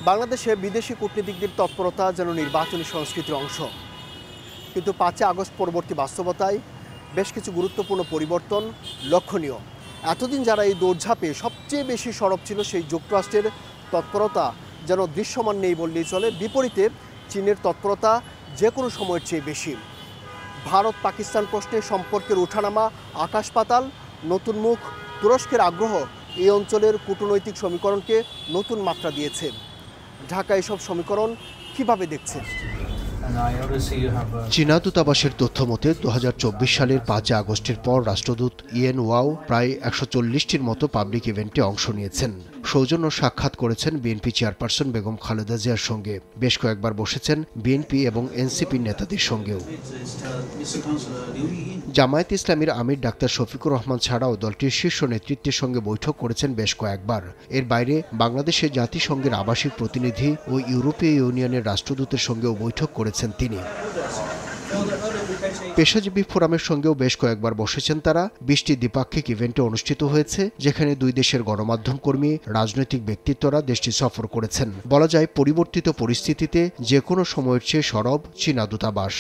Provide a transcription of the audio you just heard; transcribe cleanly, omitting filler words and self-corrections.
বাংলাদেশে বিদেশি কূটনীতিকদের তৎপরতা যেন নির্বাচনী সংস্কৃতির অংশ, কিন্তু ৫ আগস্ট পরবর্তী বাস্তবতায় বেশ কিছু গুরুত্বপূর্ণ পরিবর্তন লক্ষণীয়। এতদিন যারা এই দৌড়ঝাঁপে সবচেয়ে বেশি সরব ছিল, সেই যুক্তরাষ্ট্রের তৎপরতা যেন দৃশ্যমান নেই বললেই চলে। বিপরীতে চীনের তৎপরতা যে কোনো সময়ের চেয়ে বেশি। ভারত পাকিস্তান প্রশ্নে সম্পর্কের ওঠানামা আকাশ পাতাল। নতুন মুখ, তুরস্কের আগ্রহ এই অঞ্চলের কূটনৈতিক সমীকরণকে নতুন মাত্রা দিয়েছে। ঢাকা এসব সমীকরণ কিভাবে দেখছে? চীনা দূতাবাসের তথ্য মতে ২০২৪ সালের ৫ আগস্টের পর রাষ্ট্রদূত ইয়েন ওয়াও প্রায় ১৪০টির মতো পাবলিক ইভেন্টে অংশ নিয়েছেন। সৌজন্য সাক্ষাৎ করেছেন বিএনপি চেয়ারপারসন বেগম খালেদা জিয়ার সঙ্গে। বেশ কয়েকবার বসেছেন বিএনপি এবং এনসিপির নেতাদের সঙ্গেও। জামায়াত ইসলামীর আমির ডাক্তার শফিকুর রহমান ছাড়াও দলটির শীর্ষ নেতৃত্বের সঙ্গে বৈঠক করেছেন বেশ কয়েকবার। এর বাইরে বাংলাদেশে জাতিসংঘের আবাসিক প্রতিনিধি ও ইউরোপীয় ইউনিয়নের রাষ্ট্রদূতের সঙ্গেও বৈঠক করেছেন তিনি। পেশাজীবী ফোরামের সঙ্গেও বেশ কয়েকবার বসেছেন তারা। ২০টি দ্বিপাক্ষিক ইভেন্টে অনুষ্ঠিত হয়েছে, যেখানে দুই দেশের গণমাধ্যম কর্মী, রাজনৈতিক ব্যক্তিত্বরা দেশটি সফর করেছেন। বলা যায়, পরিবর্তিত পরিস্থিতিতে যে কোনো সময়ের চেয়ে সরব চীনা দূতাবাস।